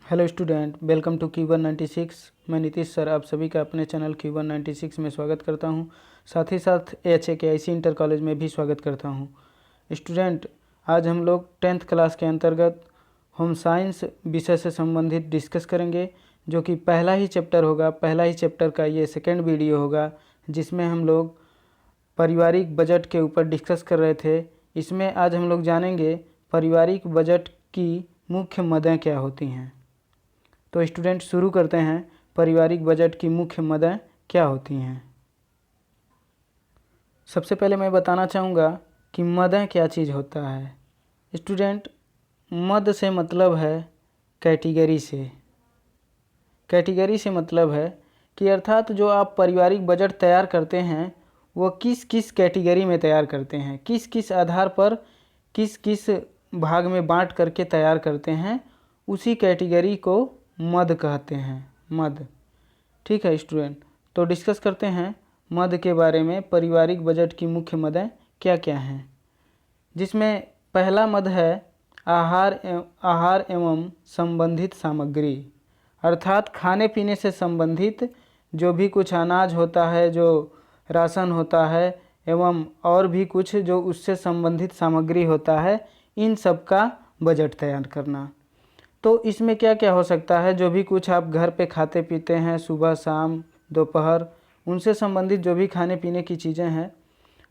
Hello student, welcome to Q196। मैं Nitish sir आप सभी का अपने चैनल Q196 में स्वागत करता हूं। साथ ही साथ AHKIC इंटर कॉलेज में भी स्वागत करता हूं। स्टूडेंट, आज हम लोग 10th क्लास के अंतर्गत होम साइंस विषय से संबंधित डिस्कस करेंगे, जो कि पहला ही चैप्टर होगा। पहला ही चैप्टर का ये सेकेंड वीडियो होगा, जिसमें हम लोग पारिवारिक बजट के ऊपर डिस्कस कर रहे थे। इसमें आज हम लोग जानेंगे पारिवारिक बजट की मुख्य मदें क्या होती हैं। तो स्टूडेंट, शुरू करते हैं। पारिवारिक बजट की मुख्य मदें क्या होती हैं। सबसे पहले मैं बताना चाहूँगा कि मदें क्या चीज़ होता है। स्टूडेंट, मद से मतलब है कैटेगरी से। कैटेगरी से मतलब है कि अर्थात जो आप पारिवारिक बजट तैयार करते हैं वो किस किस कैटेगरी में तैयार करते हैं, किस किस आधार पर किस किस भाग में बांट करके तैयार करते हैं, उसी कैटेगरी को मद कहते हैं। मद, ठीक है स्टूडेंट। तो डिस्कस करते हैं मद के बारे में। पारिवारिक बजट की मुख्य मदें क्या क्या हैं, जिसमें पहला मद है आहार एवं संबंधित सामग्री। अर्थात खाने पीने से संबंधित जो भी कुछ अनाज होता है, जो राशन होता है, एवं और भी कुछ जो उससे संबंधित सामग्री होता है, इन सब का बजट तैयार करना। तो इसमें क्या क्या हो सकता है, जो भी कुछ आप घर पे खाते पीते हैं सुबह शाम दोपहर, उनसे संबंधित जो भी खाने पीने की चीज़ें हैं,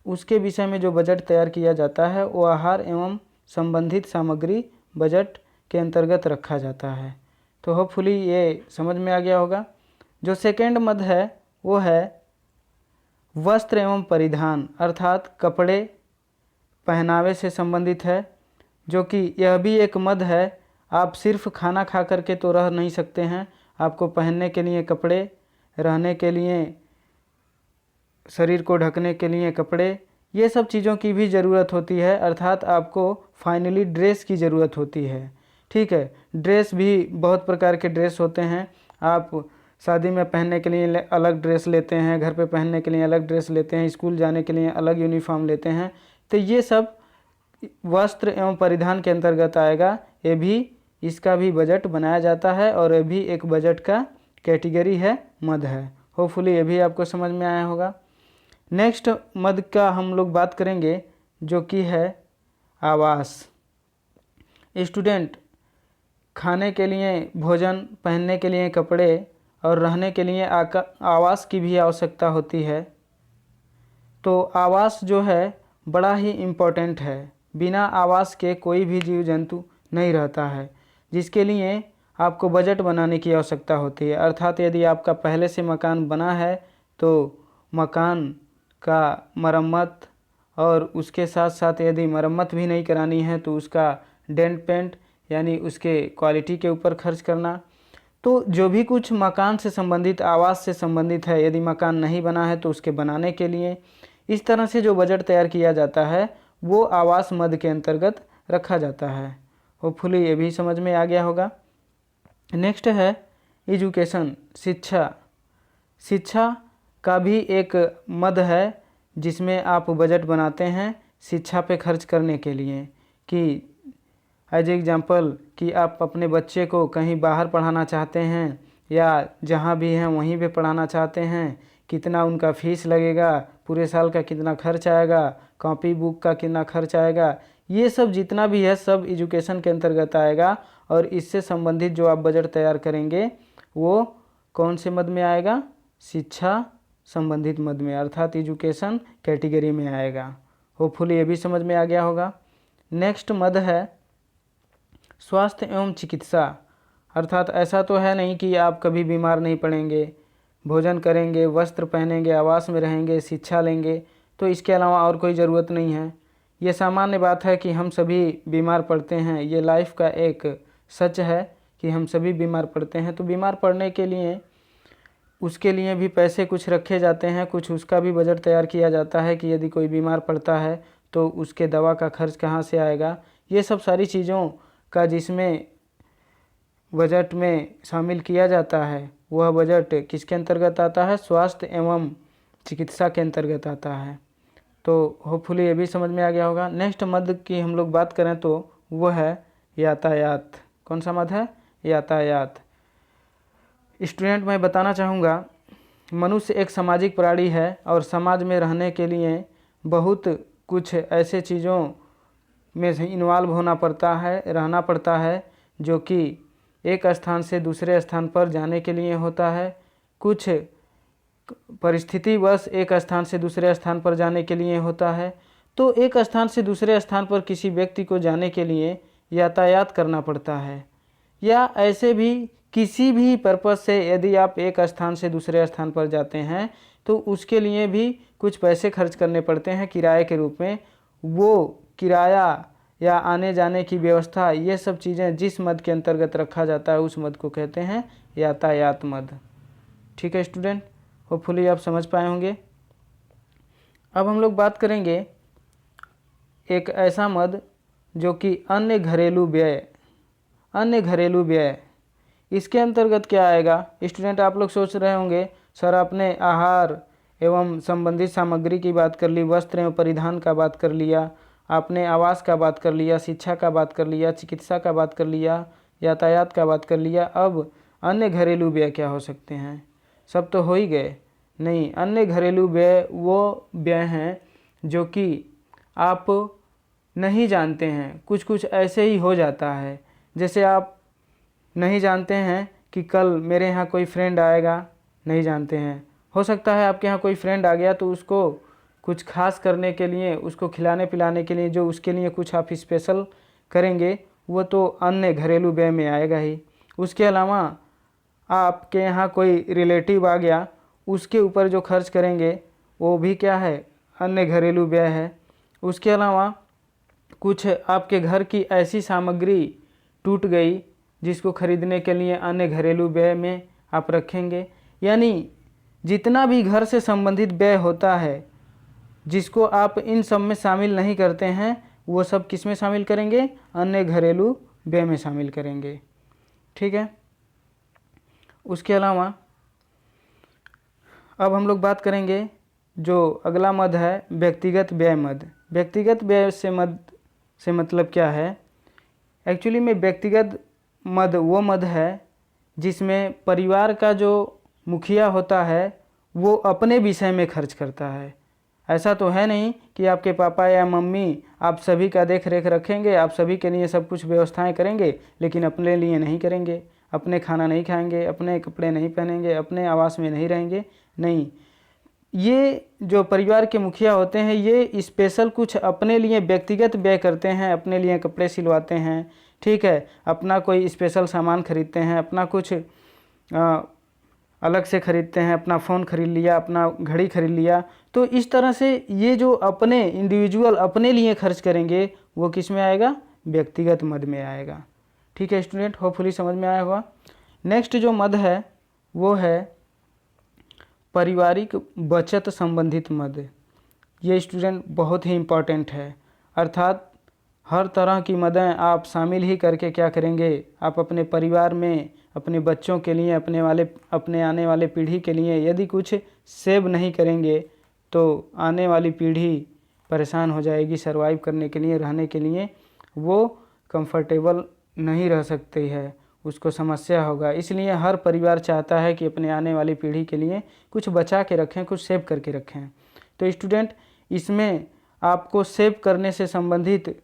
उसके विषय में जो बजट तैयार किया जाता है वो आहार एवं संबंधित सामग्री बजट के अंतर्गत रखा जाता है। तो होपफुली ये समझ में आ गया होगा। जो सेकेंड मद है वो है वस्त्र एवं परिधान, अर्थात कपड़े पहनावे से संबंधित है, जो कि यह भी एक मद है। आप सिर्फ खाना खा करके तो रह नहीं सकते हैं, आपको पहनने के लिए कपड़े, रहने के लिए, शरीर को ढकने के लिए कपड़े, ये सब चीज़ों की भी ज़रूरत होती है। अर्थात आपको फाइनली ड्रेस की ज़रूरत होती है। ठीक है, ड्रेस भी बहुत प्रकार के ड्रेस होते हैं। आप शादी में पहनने के लिए अलग ड्रेस लेते हैं, घर पे पहनने के लिए अलग ड्रेस लेते हैं, स्कूल जाने के लिए अलग यूनिफॉर्म लेते हैं। तो ये सब वस्त्र एवं परिधान के अंतर्गत आएगा। ये भी, इसका भी बजट बनाया जाता है और ये भी एक बजट का कैटेगरी है, मद है। होपफुली ये भी आपको समझ में आया होगा। नेक्स्ट मद का हम लोग बात करेंगे, जो कि है आवास। स्टूडेंट, खाने के लिए भोजन, पहनने के लिए कपड़े और रहने के लिए आवास की भी आवश्यकता होती है। तो आवास जो है बड़ा ही इम्पोर्टेंट है। बिना आवास के कोई भी जीव जंतु नहीं रहता है, जिसके लिए आपको बजट बनाने की आवश्यकता होती है। अर्थात यदि आपका पहले से मकान बना है तो मकान का मरम्मत, और उसके साथ साथ यदि मरम्मत भी नहीं करानी है तो उसका डेंट पेंट यानी उसके क्वालिटी के ऊपर खर्च करना। तो जो भी कुछ मकान से संबंधित, आवास से संबंधित है, यदि मकान नहीं बना है तो उसके बनाने के लिए, इस तरह से जो बजट तैयार किया जाता है वो आवास मद के अंतर्गत रखा जाता है। होपफुली ये भी समझ में आ गया होगा। नेक्स्ट है एजुकेशन, शिक्षा। शिक्षा का भी एक मद है, जिसमें आप बजट बनाते हैं शिक्षा पे खर्च करने के लिए। कि एज एग्जाम्पल कि आप अपने बच्चे को कहीं बाहर पढ़ाना चाहते हैं या जहाँ भी हैं वहीं पे पढ़ाना चाहते हैं, कितना उनका फ़ीस लगेगा, पूरे साल का कितना खर्च आएगा, कॉपी बुक का कितना खर्च आएगा, ये सब जितना भी है सब एजुकेशन के अंतर्गत आएगा। और इससे संबंधित जो आप बजट तैयार करेंगे वो कौन से मद में आएगा? शिक्षा संबंधित मद में, अर्थात एजुकेशन कैटेगरी में आएगा। होपफुली ये भी समझ में आ गया होगा। नेक्स्ट मद है स्वास्थ्य एवं चिकित्सा। अर्थात ऐसा तो है नहीं कि आप कभी बीमार नहीं पड़ेंगे, भोजन करेंगे, वस्त्र पहनेंगे, आवास में रहेंगे, शिक्षा लेंगे, तो इसके अलावा और कोई ज़रूरत नहीं है। ये सामान्य बात है कि हम सभी बीमार पड़ते हैं, ये लाइफ का एक सच है कि हम सभी बीमार पड़ते हैं। तो बीमार पड़ने के लिए उसके लिए भी पैसे कुछ रखे जाते हैं, कुछ उसका भी बजट तैयार किया जाता है कि यदि कोई बीमार पड़ता है तो उसके दवा का खर्च कहाँ से आएगा। ये सब सारी चीज़ों का जिसमें बजट में शामिल किया जाता है वह बजट किसके अंतर्गत आता है? स्वास्थ्य एवं चिकित्सा के अंतर्गत आता है। तो होपफुली ये भी समझ में आ गया होगा। नेक्स्ट मद की हम लोग बात करें तो वह है यातायात। कौन सा मद है? यातायात। स्टूडेंट, मैं बताना चाहूँगा, मनुष्य एक सामाजिक प्राणी है और समाज में रहने के लिए बहुत कुछ ऐसे चीज़ों में से इन्वॉल्व होना पड़ता है, रहना पड़ता है, जो कि एक स्थान से दूसरे स्थान पर जाने के लिए होता है। कुछ परिस्थितिवश एक स्थान से दूसरे स्थान पर जाने के लिए होता है। तो एक स्थान से दूसरे स्थान पर किसी व्यक्ति को जाने के लिए यातायात करना पड़ता है, या ऐसे भी किसी भी पर्पज़ से यदि आप एक स्थान से दूसरे स्थान पर जाते हैं तो उसके लिए भी कुछ पैसे खर्च करने पड़ते हैं किराए के रूप में। वो किराया या आने जाने की व्यवस्था, ये सब चीज़ें जिस मद के अंतर्गत रखा जाता है उस मद को कहते हैं यातायात मद। ठीक है स्टूडेंट, होपफुली आप समझ पाए होंगे। अब हम लोग बात करेंगे एक ऐसा मद जो कि अन्य घरेलू व्यय। इसके अंतर्गत क्या आएगा? स्टूडेंट, आप लोग सोच रहे होंगे सर आपने आहार एवं संबंधित सामग्री की बात कर ली, वस्त्र एवं परिधान का बात कर लिया, आपने आवास का बात कर लिया, शिक्षा का बात कर लिया, चिकित्सा का बात कर लिया, यातायात का बात कर लिया, अब अन्य घरेलू व्यय क्या हो सकते हैं? सब तो हो ही गए। नहीं, अन्य घरेलू व्यय वो व्यय हैं जो कि आप नहीं जानते हैं, कुछ कुछ ऐसे ही हो जाता है। जैसे आप नहीं जानते हैं कि कल मेरे यहाँ कोई फ्रेंड आएगा, नहीं जानते हैं। हो सकता है आपके यहाँ कोई फ्रेंड आ गया तो उसको कुछ खास करने के लिए, उसको खिलाने पिलाने के लिए जो उसके लिए कुछ आप स्पेशल करेंगे, वो तो अन्य घरेलू व्यय में आएगा ही। उसके अलावा आपके यहाँ कोई रिलेटिव आ गया, उसके ऊपर जो खर्च करेंगे वो भी क्या है? अन्य घरेलू व्यय है। उसके अलावा कुछ आपके घर की ऐसी सामग्री टूट गई जिसको खरीदने के लिए अन्य घरेलू व्यय में आप रखेंगे। यानी जितना भी घर से संबंधित व्यय होता है जिसको आप इन सब में शामिल नहीं करते हैं, वो सब किस में शामिल करेंगे? अन्य घरेलू व्यय में शामिल करेंगे। ठीक है। उसके अलावा अब हम लोग बात करेंगे जो अगला मद है व्यक्तिगत व्यय मद। व्यक्तिगत व्यय से मतलब क्या है? एक्चुअली में व्यक्तिगत मद वो मद है जिसमें परिवार का जो मुखिया होता है वो अपने विषय में खर्च करता है। ऐसा तो है नहीं कि आपके पापा या मम्मी आप सभी का देख रेख रखेंगे, आप सभी के लिए सब कुछ व्यवस्थाएं करेंगे, लेकिन अपने लिए नहीं करेंगे, अपने खाना नहीं खाएंगे, अपने कपड़े नहीं पहनेंगे, अपने आवास में नहीं रहेंगे। नहीं, ये जो परिवार के मुखिया होते हैं ये स्पेशल कुछ अपने लिए व्यक्तिगत व्यय करते हैं, अपने लिए कपड़े सिलवाते हैं, ठीक है, अपना कोई स्पेशल सामान खरीदते हैं, अपना कुछ अलग से खरीदते हैं, अपना फ़ोन खरीद लिया, अपना घड़ी खरीद लिया। तो इस तरह से ये जो अपने इंडिविजुअल अपने लिए खर्च करेंगे वो किस में आएगा? व्यक्तिगत मद में आएगा। ठीक है स्टूडेंट, होपफुली समझ में आया होगा। नेक्स्ट जो मद है वो है पारिवारिक बचत संबंधित मद। ये स्टूडेंट बहुत ही इम्पॉर्टेंट है, अर्थात हर तरह की मदें आप शामिल ही करके क्या करेंगे? आप अपने परिवार में अपने बच्चों के लिए, अपने आने वाले पीढ़ी के लिए यदि कुछ सेव नहीं करेंगे तो आने वाली पीढ़ी परेशान हो जाएगी। सर्वाइव करने के लिए, रहने के लिए वो कंफर्टेबल नहीं रह सकती है, उसको समस्या होगा। इसलिए हर परिवार चाहता है कि अपने आने वाली पीढ़ी के लिए कुछ बचा के रखें, कुछ सेव करके रखें। तो स्टूडेंट, इसमें आपको सेव करने से संबंधित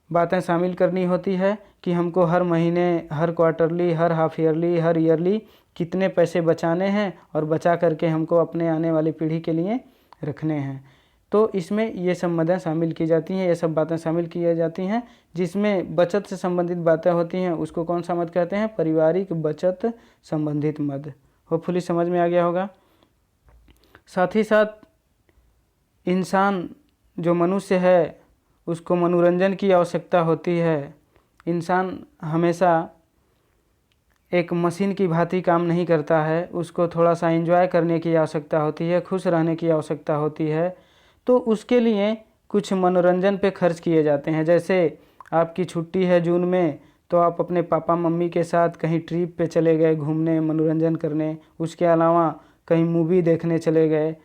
बातें शामिल करनी होती है कि हमको हर महीने, हर क्वार्टरली, हर हाफ ईयरली, हर ईयरली कितने पैसे बचाने हैं और बचा करके हमको अपने आने वाली पीढ़ी के लिए रखने हैं। तो इसमें ये सब मदें शामिल की जाती हैं, ये सब बातें शामिल की जाती हैं। जिसमें बचत से संबंधित बातें होती हैं उसको कौन सा मद कहते हैं? पारिवारिक बचत संबंधित मद। होपफुली समझ में आ गया होगा। साथ ही साथ इंसान जो मनुष्य है उसको मनोरंजन की आवश्यकता होती है। इंसान हमेशा एक मशीन की भांति काम नहीं करता है, उसको थोड़ा सा एंजॉय करने की आवश्यकता होती है, खुश रहने की आवश्यकता होती है। तो उसके लिए कुछ मनोरंजन पे खर्च किए जाते हैं। जैसे आपकी छुट्टी है जून में, तो आप अपने पापा मम्मी के साथ कहीं ट्रिप पे चले गए घूमने, मनोरंजन करने। उसके अलावा कहीं मूवी देखने चले गए।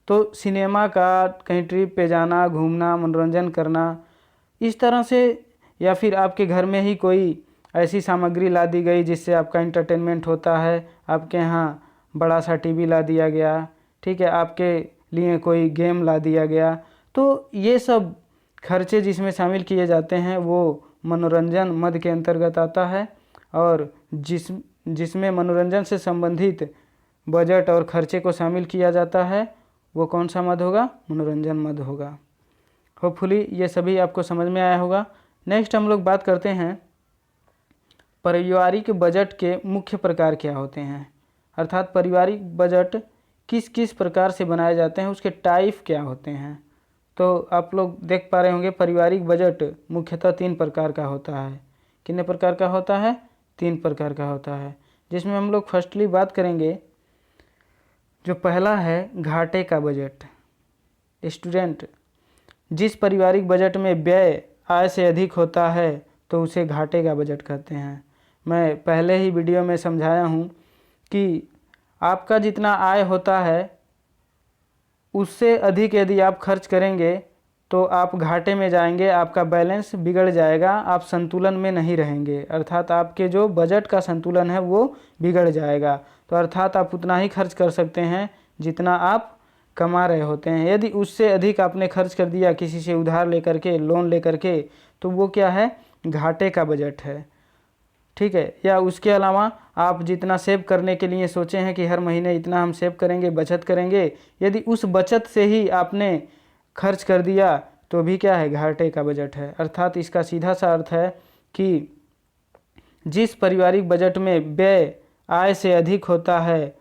तो सिनेमा का, कहीं ट्रिप पे जाना, घूमना, मनोरंजन करना, इस तरह से। या फिर आपके घर में ही कोई ऐसी सामग्री ला दी गई जिससे आपका इंटरटेनमेंट होता है, आपके यहाँ बड़ा सा टीवी ला दिया गया, ठीक है, आपके लिए कोई गेम ला दिया गया। तो ये सब खर्चे जिसमें शामिल किए जाते हैं वो मनोरंजन मद के अंतर्गत आता है, और जिसमें मनोरंजन से संबंधित बजट और खर्चे को शामिल किया जाता है वो कौन सा मद होगा? मनोरंजन मद होगा। होपफुली ये सभी आपको समझ में आया होगा। नेक्स्ट हम लोग बात करते हैं पारिवारिक बजट के मुख्य प्रकार क्या होते हैं, अर्थात पारिवारिक बजट किस किस प्रकार से बनाए जाते हैं, उसके टाइप क्या होते हैं। तो आप लोग देख पा रहे होंगे पारिवारिक बजट मुख्यतः 3 प्रकार का होता है। कितने प्रकार का होता है? 3 प्रकार का होता है, जिसमें हम लोग फर्स्टली बात करेंगे। जो पहला है घाटे का बजट। स्टूडेंट, जिस पारिवारिक बजट में व्यय आय से अधिक होता है तो उसे घाटे का बजट कहते हैं। मैं पहले ही वीडियो में समझाया हूँ कि आपका जितना आय होता है उससे अधिक यदि आप खर्च करेंगे तो आप घाटे में जाएंगे, आपका बैलेंस बिगड़ जाएगा, आप संतुलन में नहीं रहेंगे, अर्थात आपके जो बजट का संतुलन है वो बिगड़ जाएगा। तो अर्थात आप उतना ही खर्च कर सकते हैं जितना आप कमा रहे होते हैं। यदि उससे अधिक आपने खर्च कर दिया किसी से उधार लेकर के, लोन लेकर के, तो वो क्या है? घाटे का बजट है, ठीक है। या उसके अलावा आप जितना सेव करने के लिए सोचे हैं कि हर महीने इतना हम सेव करेंगे, बचत करेंगे, यदि उस बचत से ही आपने खर्च कर दिया तो भी क्या है? घाटे का बजट है। अर्थात इसका सीधा सा अर्थ है कि जिस पारिवारिक बजट में व्यय आय से अधिक होता है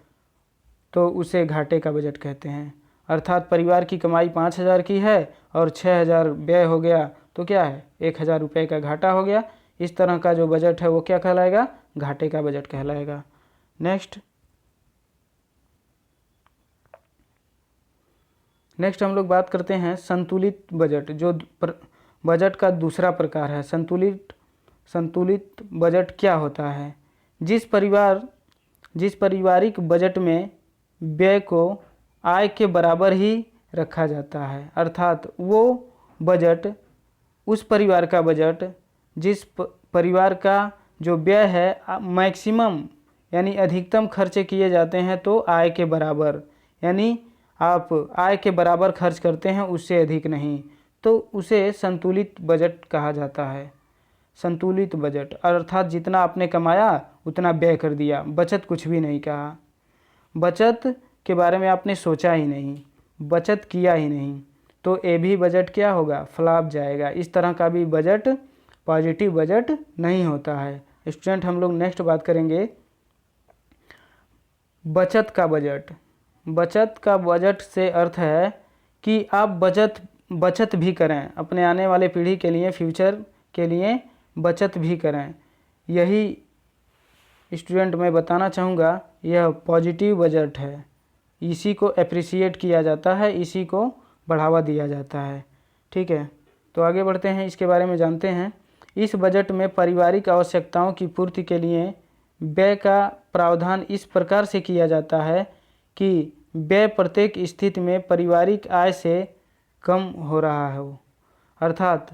तो उसे घाटे का बजट कहते हैं। अर्थात परिवार की कमाई 5,000 की है और 6,000 व्यय हो गया तो क्या है? 1,000 रुपये का घाटा हो गया। इस तरह का जो बजट है वो क्या कहलाएगा? घाटे का बजट कहलाएगा। नेक्स्ट हम लोग बात करते हैं संतुलित बजट, जो बजट का दूसरा प्रकार है। संतुलित बजट क्या होता है? जिस पारिवारिक बजट में व्यय को आय के बराबर ही रखा जाता है, अर्थात वो बजट, उस परिवार का बजट जिस परिवार का जो व्यय है मैक्सिमम यानी अधिकतम खर्चे किए जाते हैं तो आय के बराबर, यानी आप आय के बराबर खर्च करते हैं, उससे अधिक नहीं, तो उसे संतुलित बजट कहा जाता है। संतुलित बजट अर्थात जितना आपने कमाया उतना व्यय कर दिया, बचत कुछ भी नहीं कहा, बचत के बारे में आपने सोचा ही नहीं, बचत किया ही नहीं, तो ये भी बजट क्या होगा? फ्लॉप जाएगा। इस तरह का भी बजट पॉजिटिव बजट नहीं होता है। स्टूडेंट, हम लोग नेक्स्ट बात करेंगे बचत का बजट। बचत का बजट से अर्थ है कि आप बचत भी करें, अपने आने वाले पीढ़ी के लिए, फ्यूचर के लिए बचत भी करें। यही स्टूडेंट मैं बताना चाहूँगा, यह पॉजिटिव बजट है, इसी को अप्रिसिएट किया जाता है, इसी को बढ़ावा दिया जाता है, ठीक है। तो आगे बढ़ते हैं, इसके बारे में जानते हैं। इस बजट में पारिवारिक आवश्यकताओं की पूर्ति के लिए व्यय का प्रावधान इस प्रकार से किया जाता है कि व्यय प्रत्येक स्थिति में पारिवारिक आय से कम हो रहा हो, अर्थात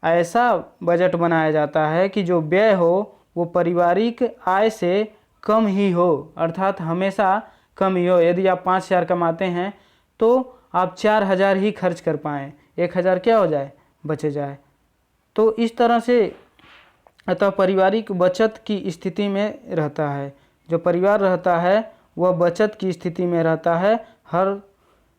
ऐसा बजट बनाया जाता है कि जो व्यय हो वो पारिवारिक आय से कम ही हो, अर्थात हमेशा कम ही हो। यदि आप 5,000 कमाते हैं तो आप 4,000 ही खर्च कर पाएँ, 1,000 क्या हो जाए? बचे जाए। तो इस तरह से अतः पारिवारिक बचत की स्थिति में रहता है। जो परिवार रहता है वह बचत की स्थिति में रहता है, हर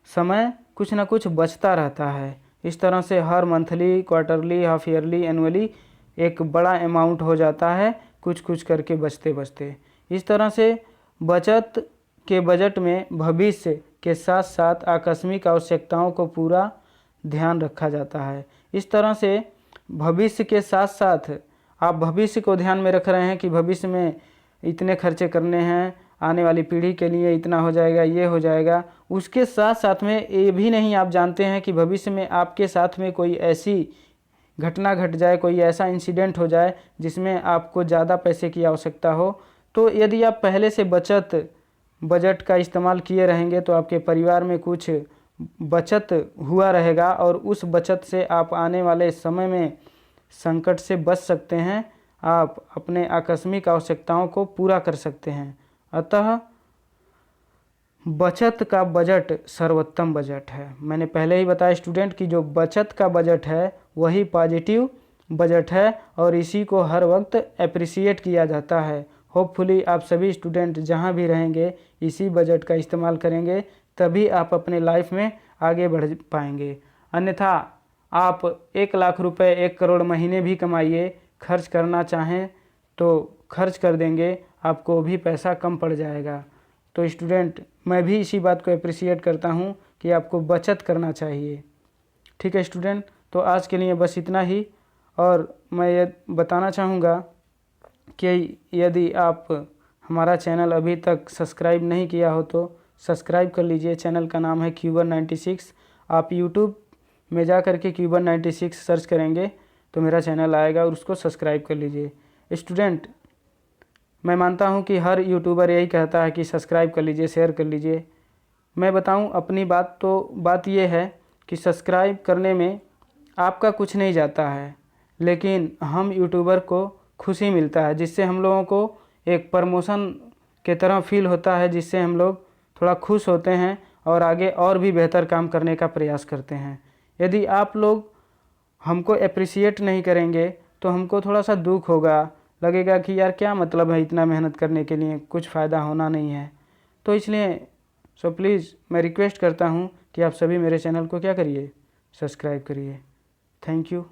समय कुछ ना कुछ बचता रहता है। इस तरह से हर monthly, quarterly, half yearly, annually एक बड़ा अमाउंट हो जाता है, कुछ कुछ करके बचते बचते। इस तरह से बचत के बजट में भविष्य के साथ साथ आकस्मिक आवश्यकताओं को पूरा ध्यान रखा जाता है। इस तरह से भविष्य के साथ साथ आप भविष्य को ध्यान में रख रहे हैं कि भविष्य में इतने खर्चे करने हैं, आने वाली पीढ़ी के लिए इतना हो जाएगा, ये हो जाएगा। उसके साथ साथ में ये भी नहीं आप जानते हैं कि भविष्य में आपके साथ में कोई ऐसी घटना घट जाए, कोई ऐसा इंसिडेंट हो जाए जिसमें आपको ज़्यादा पैसे की आवश्यकता हो। तो यदि आप पहले से बजट का इस्तेमाल किए रहेंगे तो आपके परिवार में कुछ बचत हुआ रहेगा और उस बचत से आप आने वाले समय में संकट से बच सकते हैं आप अपने आकस्मिक आवश्यकताओं को पूरा कर सकते हैं। अतः बचत का बजट सर्वोत्तम बजट है। मैंने पहले ही बताया स्टूडेंट कि जो बचत का बजट है वही पॉजिटिव बजट है और इसी को हर वक्त अप्रिसिएट किया जाता है। होपफुली आप सभी स्टूडेंट जहां भी रहेंगे इसी बजट का इस्तेमाल करेंगे, तभी आप अपने लाइफ में आगे बढ़ पाएंगे। अन्यथा आप 1 लाख रुपए 1 करोड़ महीने भी कमाइए, खर्च करना चाहें तो खर्च कर देंगे, आपको भी पैसा कम पड़ जाएगा। तो स्टूडेंट मैं भी इसी बात को अप्रिसिएट करता हूँ कि आपको बचत करना चाहिए। ठीक है स्टूडेंट, तो आज के लिए बस इतना ही। और मैं ये बताना चाहूँगा कि यदि आप हमारा चैनल अभी तक सब्सक्राइब नहीं किया हो तो सब्सक्राइब कर लीजिए। चैनल का नाम है Q196। आप यूट्यूब में जा कर के Q196 सर्च करेंगे तो मेरा चैनल आएगा और उसको सब्सक्राइब कर लीजिए। स्टूडेंट मैं मानता हूँ कि हर यूट्यूबर यही कहता है कि सब्सक्राइब कर लीजिए, शेयर कर लीजिए। मैं बताऊँ अपनी बात, तो बात ये है कि सब्सक्राइब करने में आपका कुछ नहीं जाता है, लेकिन हम यूट्यूबर को खुशी मिलता है, जिससे हम लोगों को एक प्रमोशन के तरह फील होता है, जिससे हम लोग थोड़ा खुश होते हैं और आगे और भी बेहतर काम करने का प्रयास करते हैं। यदि आप लोग हमको अप्रिसिएट नहीं करेंगे तो हमको थोड़ा सा दुख होगा, लगेगा कि यार क्या मतलब है इतना मेहनत करने के लिए, कुछ फ़ायदा होना नहीं है। तो इसलिए प्लीज़ मैं रिक्वेस्ट करता हूँ कि आप सभी मेरे चैनल को क्या करिए, सब्सक्राइब करिए। Thank you.